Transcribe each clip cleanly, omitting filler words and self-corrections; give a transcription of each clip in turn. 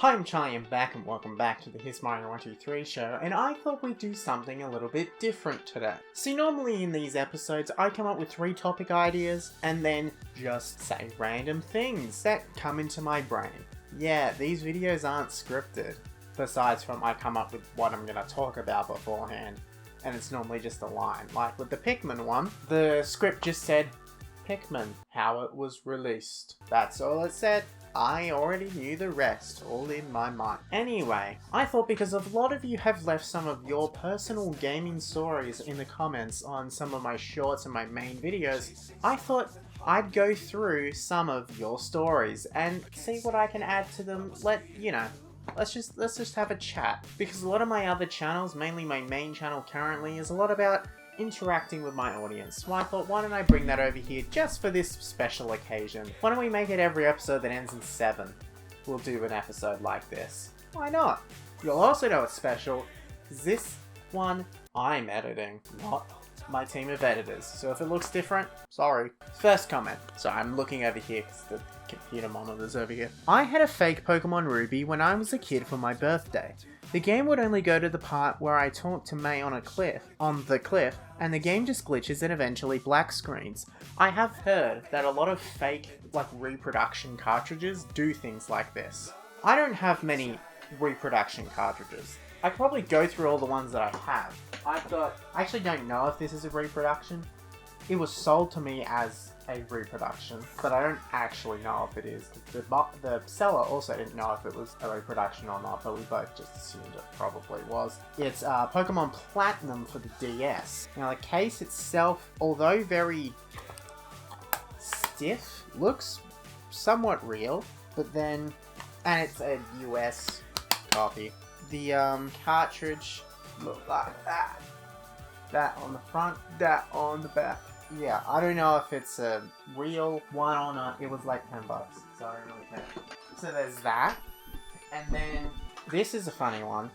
Hi, I'm Charlie, I'm back and welcome back to the Hismario123 Show, and I thought we'd do something a little bit different today. See, normally in these episodes, I come up with 3 topic ideas and then just say random things that come into my brain. Yeah, these videos aren't scripted, besides from I come up with what I'm gonna talk about beforehand, and it's normally just a line. Like with the Pikmin one, the script just said, Pikmin, how it was released. That's all it said. I already knew the rest, all in my mind. Anyway, I thought because a lot of you have left some of your personal gaming stories in the comments on some of my shorts and my main videos, I thought I'd go through some of your stories and see what I can add to them. Let's just have a chat. Because a lot of my other channels, mainly my main channel currently, is a lot about interacting with my audience. So I thought, why don't I bring that over here just for this special occasion? Why don't we make it every episode that ends in 7? We'll do an episode like this. Why not? You'll also know it's special, because this one I'm editing, not my team of editors. So if it looks different, sorry. First comment. So I'm looking over here because the computer monitor's over here. I had a fake Pokemon Ruby when I was a kid for my birthday. The game would only go to the part where I talked to May on the cliff, and the game just glitches and eventually black screens. I have heard that a lot of fake, reproduction cartridges do things like this. I don't have many reproduction cartridges. I could probably go through all the ones that I have. I actually don't know if this is a reproduction. It was sold to me as a reproduction, but I don't actually know if it is. The seller also didn't know if it was a reproduction or not, but we both just assumed it probably was. It's Pokemon Platinum for the DS. Now the case itself, although very stiff, looks somewhat real, but then, and it's a US copy. The cartridge looked like that. That on the front, that on the back. Yeah, I don't know if it's a real one or not. It was like $10, so I don't really care. So there's that. And then, this is a funny one.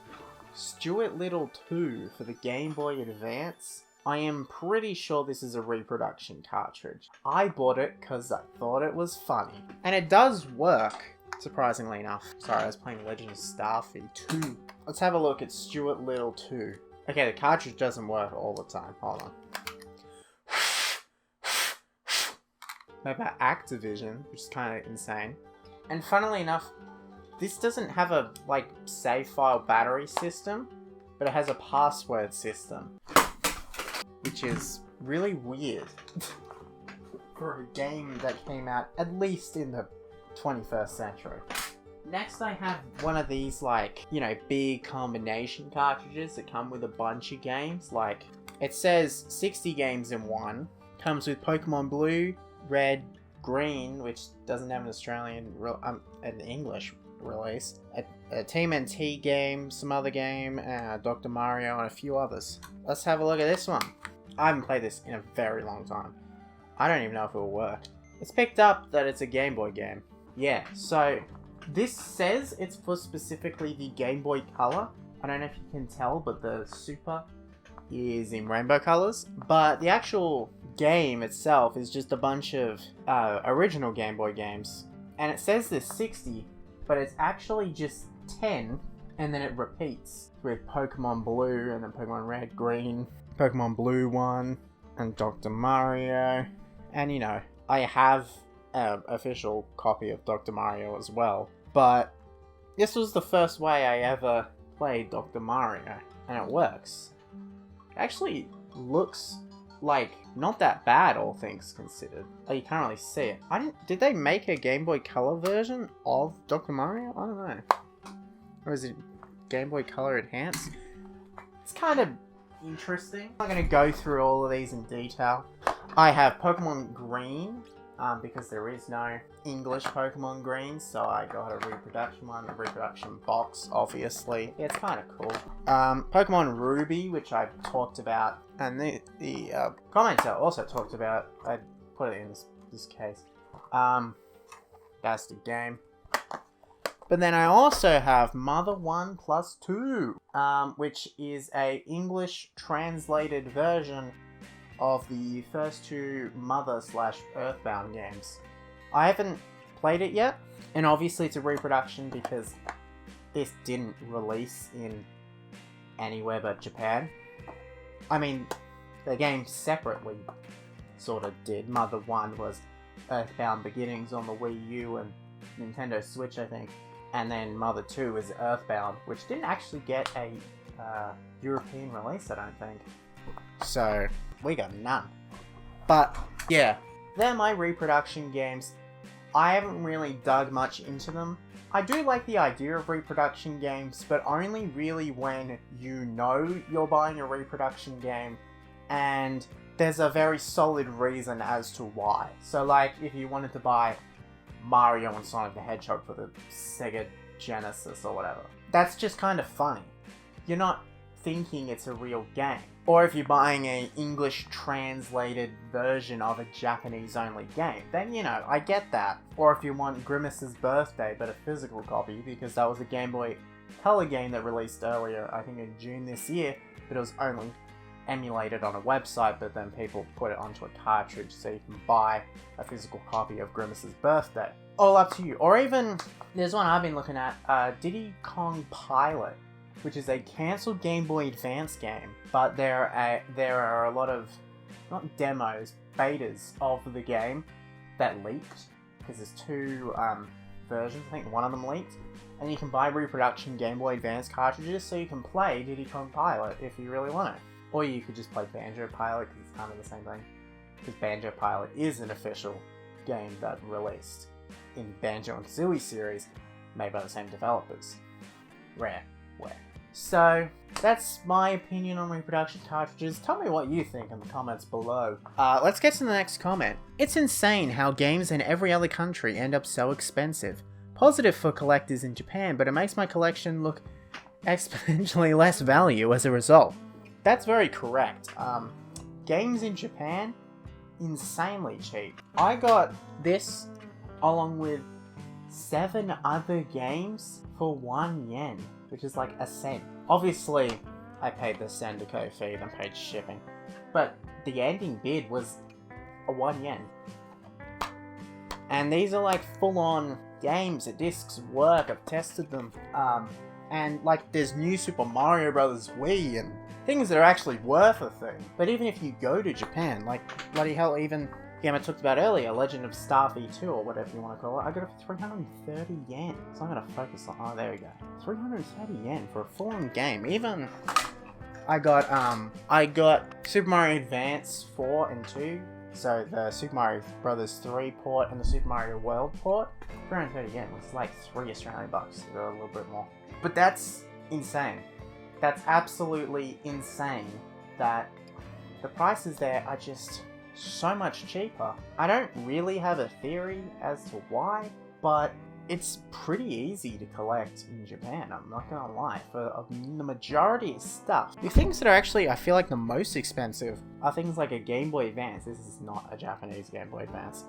Stuart Little 2 for the Game Boy Advance. I am pretty sure this is a reproduction cartridge. I bought it because I thought it was funny. And it does work, surprisingly enough. Sorry, I was playing Legend of Starfy 2. Let's have a look at Stuart Little 2. Okay, the cartridge doesn't work all the time. Hold on. About Activision, which is kind of insane. And funnily enough, this doesn't have a, save file battery system, but it has a password system. Which is really weird for a game that came out at least in the 21st century. Next I have one of these, big combination cartridges that come with a bunch of games. It says 60 games in one. Comes with Pokemon Blue, Red, Green, which doesn't have an an English release, a Team NT game, some other game, Dr. Mario, and a few others. Let's have a look at this one. I haven't played this in a very long time. I don't even know if it will work. It's picked up that it's a Game Boy game. Yeah, so this says it's for specifically the Game Boy Color. I don't know if you can tell, but the Super is in rainbow colors, but the actual game itself is just a bunch of original Game Boy games, and it says there's 60, but it's actually just 10, and then it repeats with Pokemon Blue, and then Pokemon Red, Green, Pokemon Blue 1, and Dr. Mario, and I have an official copy of Dr. Mario as well, but this was the first way I ever played Dr. Mario, and it works. Actually looks not that bad, all things considered. You can't really see it. Did they make a Game Boy Color version of Dr. Mario? I don't know. Or is it Game Boy Color Enhanced? It's kind of interesting. I'm not going to go through all of these in detail. I have Pokemon Green, because there is no English Pokemon Green, so I got a reproduction one, a reproduction box, obviously. Yeah, it's kind of cool. Pokemon Ruby, which I've talked about, and the commenter also talked about. I put it in this case. That's the game. But then I also have Mother 1 Plus 2, which is a English translated version of the first 2 Mother/Earthbound games. I haven't played it yet, and obviously it's a reproduction because this didn't release in anywhere but Japan. I mean, the game separately sort of did. Mother 1 was Earthbound Beginnings on the Wii U and Nintendo Switch, I think. And then Mother 2 is Earthbound, which didn't actually get a European release, I don't think. So, we got none. But, yeah, they're my reproduction games. I haven't really dug much into them. I do like the idea of reproduction games, but only really when you know you're buying a reproduction game and there's a very solid reason as to why. So like, if you wanted to buy Mario and Sonic the Hedgehog for the Sega Genesis or whatever, that's just kind of funny. You're not thinking it's a real game. Or if you're buying an English translated version of a Japanese only game, then you know, I get that. Or if you want Grimace's Birthday but a physical copy, because that was a Game Boy Color game that released earlier, I think in June this year, but it was only emulated on a website, but then people put it onto a cartridge so you can buy a physical copy of Grimace's Birthday. All up to you. Or even, there's one I've been looking at, Diddy Kong Pilot, which is a cancelled Game Boy Advance game, but there are a lot of, not demos, betas of the game that leaked, because there's two versions, I think one of them leaked, and you can buy reproduction Game Boy Advance cartridges so you can play Diddy Kong Pilot if you really want to. Or you could just play Banjo Pilot, because it's kind of the same thing, because Banjo Pilot is an official game that released in Banjo and Kazooie series, made by the same developers. Rare. So, that's my opinion on reproduction cartridges. Tell me what you think in the comments below. Let's get to the next comment. It's insane how games in every other country end up so expensive. Positive for collectors in Japan, but it makes my collection look exponentially less value as a result. That's very correct. Games in Japan, insanely cheap. I got this along with 7 other games for 1 yen. Which is like a cent. Obviously, I paid the Sendico fee, then paid shipping. But the ending bid was a 1 yen. And these are like full-on games. The discs work, I've tested them. And like there's new Super Mario Bros. Wii and things that are actually worth a thing. But even if you go to Japan, like bloody hell, even the game I talked about earlier, Legend of Starfy 2 or whatever you want to call it, I got it for 330 yen. So I'm going to focus on, oh there we go. 330 yen for a full-on game. Even, I got Super Mario Advance 4 and 2. So the Super Mario Bros. 3 port and the Super Mario World port. 330 yen, which is like $3 Australian bucks, or a little bit more. But that's insane. That's absolutely insane that the prices there are just so much cheaper. I don't really have a theory as to why, but it's pretty easy to collect in Japan, I'm not gonna lie, for the majority of stuff. The things that are actually, I feel like, the most expensive are things like a Game Boy Advance. This is not a Japanese Game Boy Advance.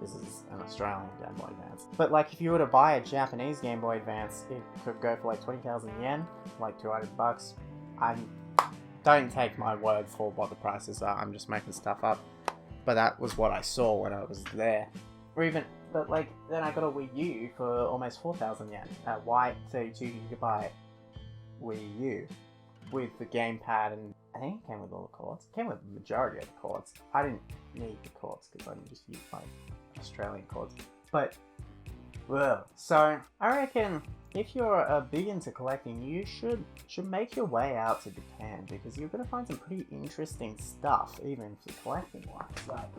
This is an Australian Game Boy Advance. But like, if you were to buy a Japanese Game Boy Advance, it could go for like 20,000 yen, like 200 bucks. Don't take my word for what the prices are, I'm just making stuff up. But that was what I saw when I was there. Or even, but like, then I got a Wii U for almost 4,000 yen. A white 32GB Wii U with the gamepad, and I think it came with all the cords. It came with the majority of the cords. I didn't need the cords because I just used my Australian cords. But, well, so I reckon if you're big into collecting, you should make your way out to Japan, because you're going to find some pretty interesting stuff, even for collecting wise. Like,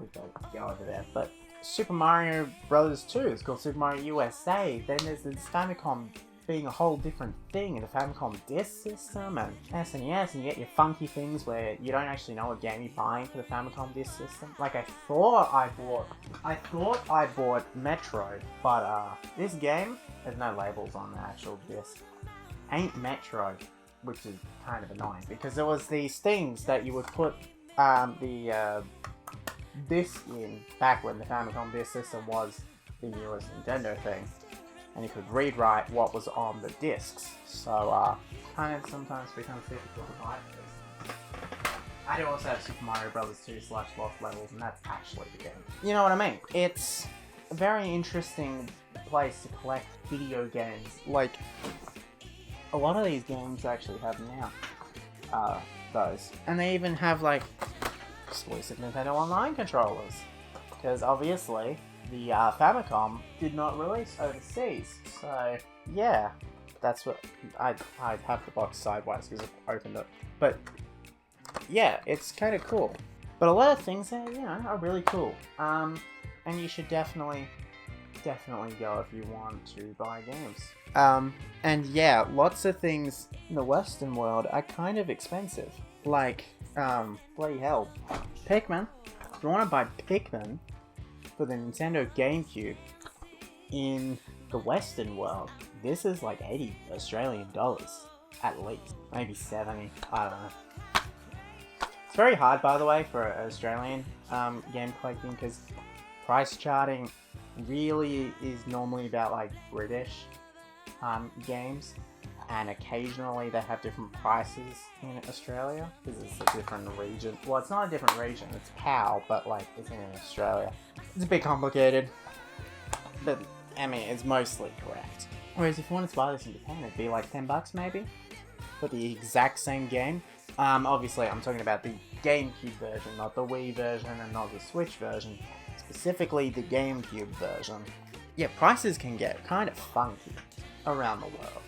we don't go over there, but Super Mario Bros. 2 is called Super Mario USA. Then there's this Famicom being a whole different thing, and the Famicom disk system, and SNES, and you get your funky things where you don't actually know what game you're buying for the Famicom disk system. Like, I thought I bought Metro, but this game, there's no labels on the actual disc, ain't Metro, which is kind of annoying, because there was these things that you would put the disc in back when the Famicom disk system was the newest Nintendo thing, and you could read-write what was on the discs. So kind of sometimes becomes difficult to buy this. I do also have Super Mario Bros. 2 / Lost Levels, and that's actually the game. You know what I mean? It's a very interesting place to collect video games. Like, a lot of these games actually have now those. And they even have, like, exclusive Nintendo Online controllers. Because, obviously, the Famicom did not release overseas. So, yeah. That's what... I'd have the box sideways because I opened it. But, yeah, it's kind of cool. But a lot of things there, you know, are really cool. And you should definitely go if you want to buy games. And yeah, lots of things in the Western world are kind of expensive. Like, bloody hell. Pikmin. If you want to buy Pikmin for the Nintendo GameCube in the Western world, this is like 80 Australian dollars. At least. Maybe 70. I don't know. It's very hard, by the way, for Australian game collecting, because price charting really is normally about like British games, and occasionally they have different prices in Australia because it's a different region. Well, it's not a different region, it's PAL, but like it's in Australia. It's a bit complicated, but I mean it's mostly correct. Whereas if you wanted to buy this in Japan, it'd be like $10 maybe for the exact same game. Obviously I'm talking about the GameCube version, not the Wii version and not the Switch version. Specifically the GameCube version. Yeah, prices can get kind of funky around the world.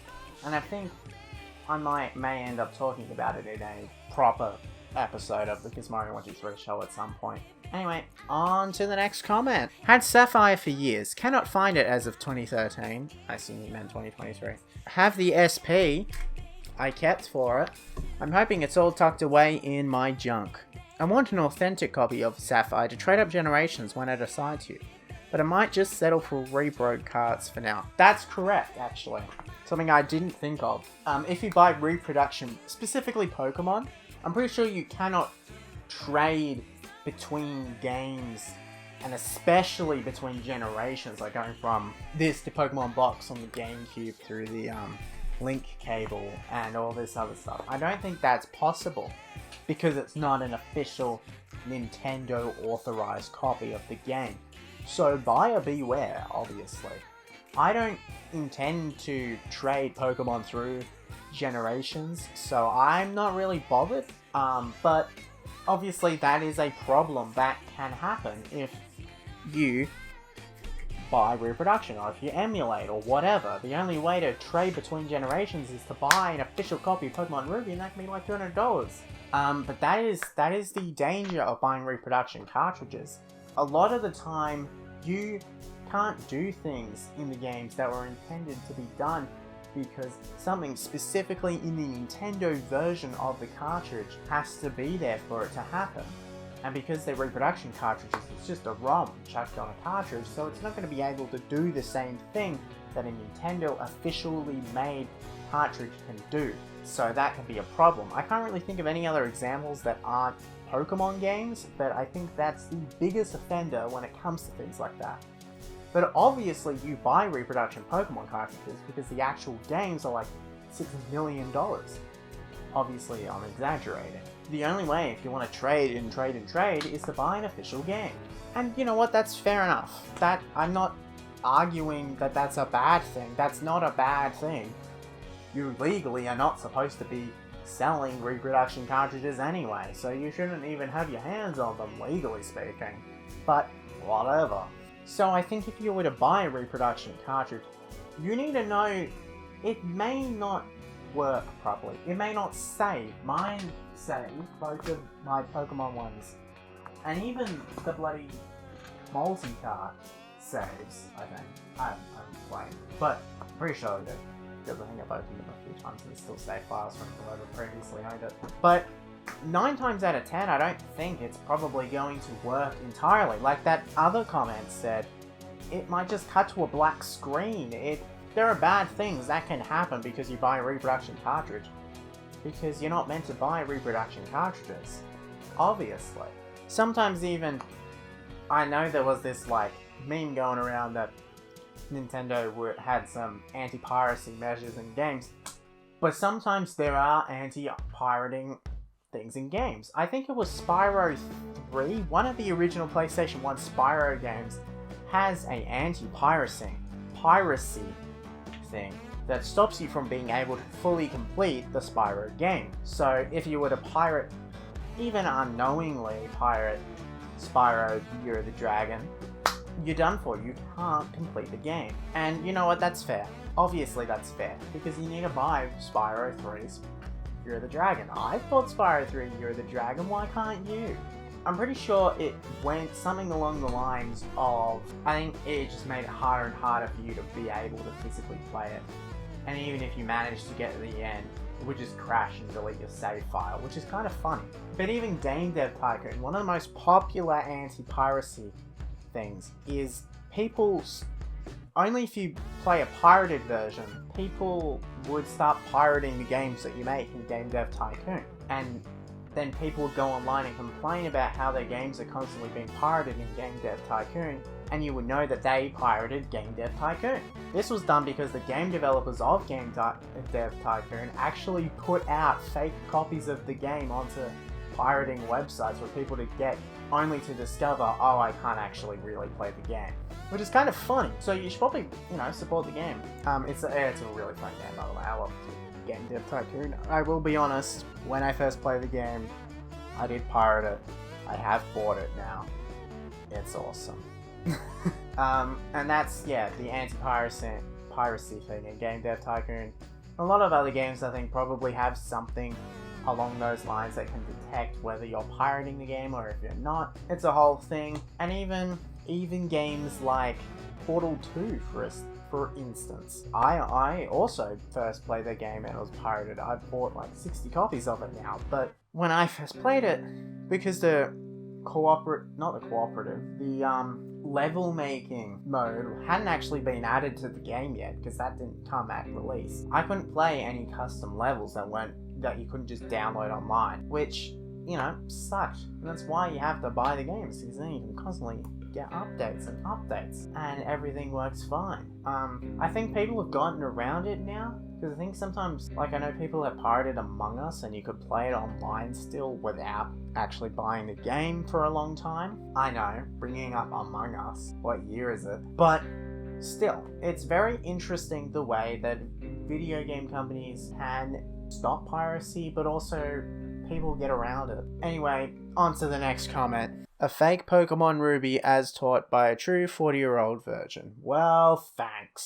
And I think I may end up talking about it in a proper episode of the Hismario123 Show at some point. Anyway, on to the next comment. Had Sapphire for years. Cannot find it as of 2013. I assume you meant 2023. Have the SP I kept for it. I'm hoping it's all tucked away in my junk. I want an authentic copy of Sapphire to trade up generations when I decide to, but I might just settle for Repro cards for now. That's correct, actually. Something I didn't think of. If you buy Reproduction, specifically Pokemon, I'm pretty sure you cannot trade between games, and especially between generations, like going from this to Pokemon Box on the GameCube through the link cable and all this other stuff. I don't think that's possible, because it's not an official Nintendo authorized copy of the game. So buyer beware, obviously. I don't intend to trade Pokemon through generations, so I'm not really bothered. But obviously that is a problem that can happen if you buy Reproduction, or if you emulate, or whatever. The only way to trade between generations is to buy an official copy of Pokemon Ruby, and that can be like $200. But that is the danger of buying Reproduction cartridges. A lot of the time, you can't do things in the games that were intended to be done because something specifically in the Nintendo version of the cartridge has to be there for it to happen. And because they're Reproduction cartridges, it's just a ROM chucked on a cartridge, so it's not going to be able to do the same thing that a Nintendo officially made cartridge can do. So that can be a problem. I can't really think of any other examples that aren't Pokemon games, but I think that's the biggest offender when it comes to things like that. But obviously you buy Reproduction Pokemon cartridges because the actual games are like $6 million. Obviously I'm exaggerating. The only way if you want to trade is to buy an official game. And you know what, that's fair enough. That I'm not arguing that that's a bad thing. That's not a bad thing. You legally are not supposed to be selling Reproduction cartridges anyway, so you shouldn't even have your hands on them, legally speaking. But whatever. So I think if you were to buy a Reproduction cartridge, you need to know it may not work properly. It may not save. Mine saved, both of my Pokemon ones, and even the bloody multi-cart saves, I think. I haven't played, but I'm pretty sure it did, because I think I've opened them a few times and still save files from whoever previously owned it. But 9 times out of 10, I don't think it's probably going to work entirely. Like that other comment said, it might just cut to a black screen. There are bad things that can happen because you buy a Reproduction cartridge. Because you're not meant to buy Reproduction cartridges. Obviously. Sometimes even, I know there was this like meme going around that Nintendo had some anti-piracy measures in games. But sometimes there are anti-pirating things in games. I think it was Spyro 3, one of the original PlayStation 1 Spyro games, has a anti-piracy thing that stops you from being able to fully complete the Spyro game. So if you were to pirate, even unknowingly pirate Spyro Year of the Dragon, you're done for. You can't complete the game. And you know what? That's fair. Obviously that's fair, because you need to buy Spyro 3's Year of the Dragon. I bought Spyro 3 Year of the Dragon, why can't you? I'm pretty sure it went something along the lines of, I think it just made it harder and harder for you to be able to physically play it. And even if you managed to get to the end, it would just crash and delete your save file, which is kind of funny. But even Game Dev Tycoon, one of the most popular anti-piracy things is only if you play a pirated version, people would start pirating the games that you make in Game Dev Tycoon. And then people would go online and complain about how their games are constantly being pirated in Game Dev Tycoon, and you would know that they pirated Game Dev Tycoon. This was done because the game developers of Game Dev Tycoon actually put out fake copies of the game onto pirating websites for people to get, only to discover, oh, I can't actually really play the game. Which is kind of funny. So you should probably, support the game. It's a really fun game, by the way. I love Game Dev Tycoon. I will be honest, when I first played the game, I did pirate it. I have bought it now. It's awesome. And that's, the anti-piracy thing in Game Dev Tycoon. A lot of other games, I think, probably have something along those lines that can detect whether you're pirating the game or if you're not. It's a whole thing. And even games like Portal 2, for instance. I also first played the game and it was pirated. I bought like 60 copies of it now, but when I first played it, because the level making mode hadn't actually been added to the game yet, because that didn't come at release, I couldn't play any custom levels that you couldn't just download online, which, sucked. And that's why you have to buy the games, because then you can constantly get updates, and everything works fine. I think people have gotten around it now, because I think sometimes, I know people have pirated Among Us, and you could play it online still without actually buying the game for a long time. I know, bringing up Among Us, what year is it? But still, it's very interesting the way that video game companies can stop piracy, but also people get around it. Anyway, on to the next comment. A fake Pokemon Ruby as taught by a true 40-year-old virgin. Well, thanks.